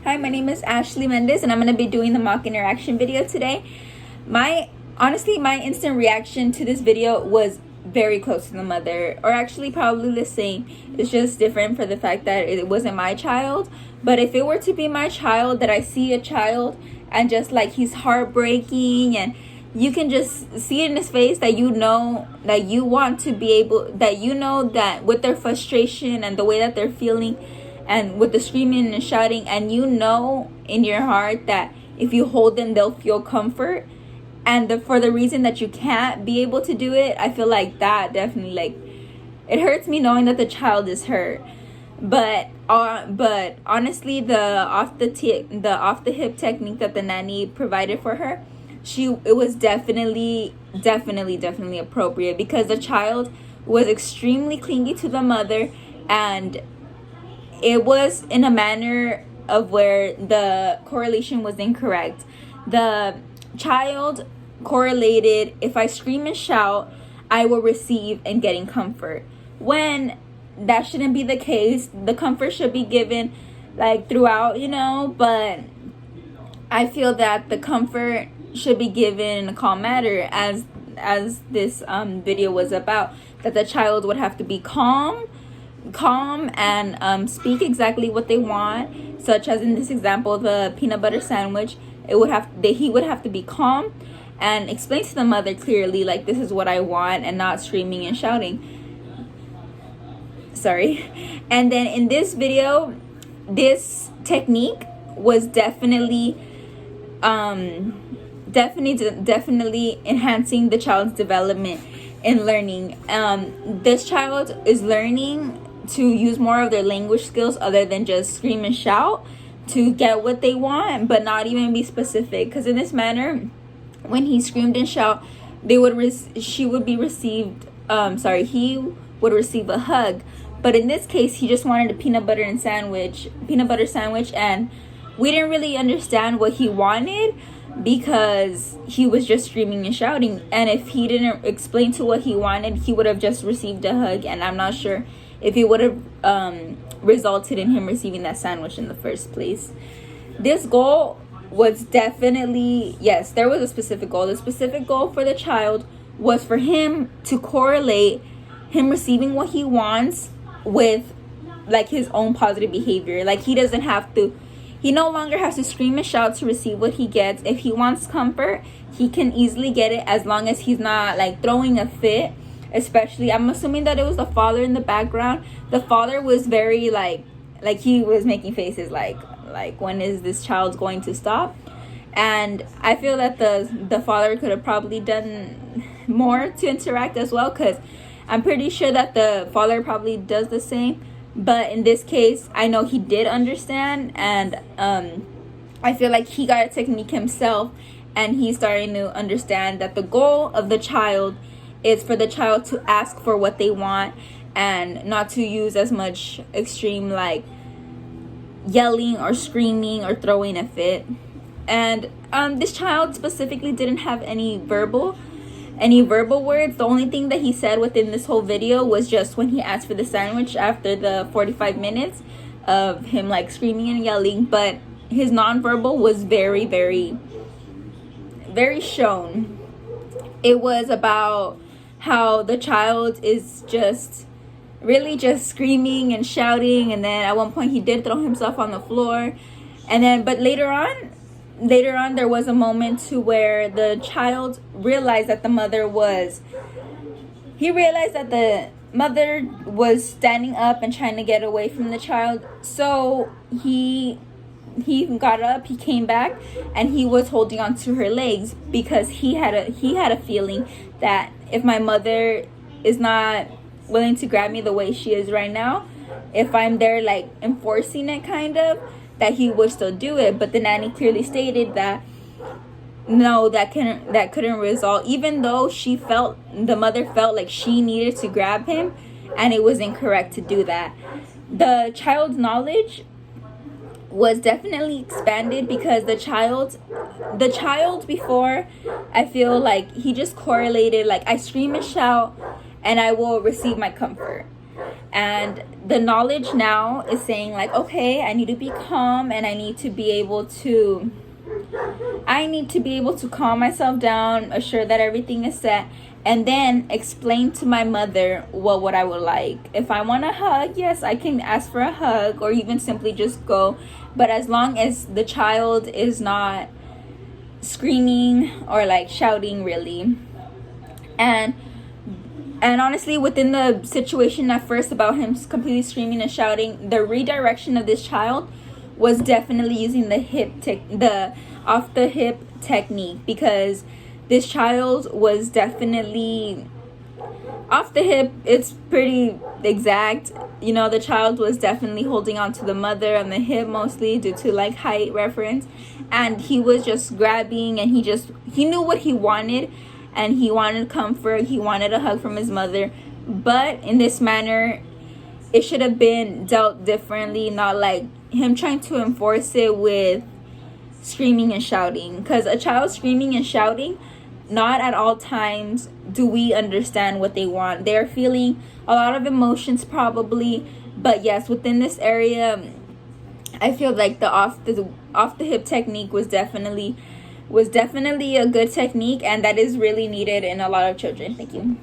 Hi, my name is Ashley Mendez, and I'm going to be doing the mock interaction video today. Honestly, my instant reaction to this video was very close to the mother, or actually probably the same. It's just different for the fact that it wasn't my child. But if it were to be my child, that I see a child and just like he's heartbreaking, and you can just see it in his face that you know that you want to be able, that you know that with their frustration and the way that they're feeling, and with the screaming and shouting, and you know in your heart that if you hold them, they'll feel comfort. And for the reason that you can't be able to do it, I feel like that definitely, like, it hurts me knowing that the child is hurt. But honestly, the off the hip technique that the nanny provided for her, it was definitely appropriate, because the child was extremely clingy to the mother, and it was in a manner of where the correlation was incorrect. The child correlated, if I scream and shout, I will receive and getting comfort, when that shouldn't be the case. The comfort should be given like throughout, but I feel that the comfort should be given in a calm manner, as this video was about, that the child would have to be calm and speak exactly what they want, such as in this example, the peanut butter sandwich. He would have to be calm and explain to the mother clearly, like, this is what I want, and not screaming and shouting. Sorry. And then in this video, this technique was definitely enhancing the child's development in learning. This child is learning to use more of their language skills other than just scream and shout to get what they want, but not even be specific. Because in this manner, when he screamed and shout, he would receive a hug. But in this case, he just wanted a peanut butter sandwich, and we didn't really understand what he wanted, because he was just screaming and shouting. And if he didn't explain to what he wanted, he would have just received a hug, and I'm not sure if it would have resulted in him receiving that sandwich in the first place. This goal was definitely, yes, there was a specific goal. The specific goal for the child was for him to correlate him receiving what he wants with like his own positive behavior. Like, he no longer has to scream and shout to receive what he gets. If he wants comfort, he can easily get it, as long as he's not like throwing a fit. Especially, I'm assuming that it was the father in the background. The father was very like he was making faces like when is this child going to stop? And I feel that the father could have probably done more to interact as well, because I'm pretty sure that the father probably does the same. But in this case, I know he did understand, and I feel like he got a technique himself, and he's starting to understand that the goal of the child is for the child to ask for what they want, and not to use as much extreme like yelling or screaming or throwing a fit. And this child specifically didn't have any verbal words. The only thing that he said within this whole video was just when he asked for the sandwich after the 45 minutes of him like screaming and yelling. But his nonverbal was very, very, very shown. It was about how the child is just really just screaming and shouting, and then at one point he did throw himself on the floor. And then, but later on there was a moment to where the child realized that the mother was standing up and trying to get away from the child. So he got up, he came back, and he was holding on to her legs, because he had a feeling that if my mother is not willing to grab me the way she is right now, if I'm there like enforcing it kind of, that he would still do it. But the nanny clearly stated that no, that couldn't result, even though the mother felt like she needed to grab him, and it was incorrect to do that. The child's knowledge was definitely expanded, because the child before, I feel like he just correlated like, I scream and shout and I will receive my comfort. And the knowledge now is saying like, okay, I need to be calm, and I need to be able to calm myself down, assure that everything is set, and then explain to my mother what I would like. If I want a hug, yes, I can ask for a hug, or even simply just go. But as long as the child is not screaming or like shouting really. And honestly, within the situation at first about him completely screaming and shouting, the redirection of this child was definitely using the off the hip technique, because this child was definitely off the hip. It's pretty exact. You know, the child was definitely holding on to the mother on the hip, mostly due to like height reference, and he was just grabbing, and he knew what he wanted, and he wanted comfort, he wanted a hug from his mother. But in this manner, it should have been dealt differently, not like him trying to enforce it with screaming and shouting. Because a child screaming and shouting, not at all times do we understand what they want. They're feeling a lot of emotions probably. But yes, within this area, I feel like the off the hip technique was definitely a good technique, and that is really needed in a lot of children. Thank you.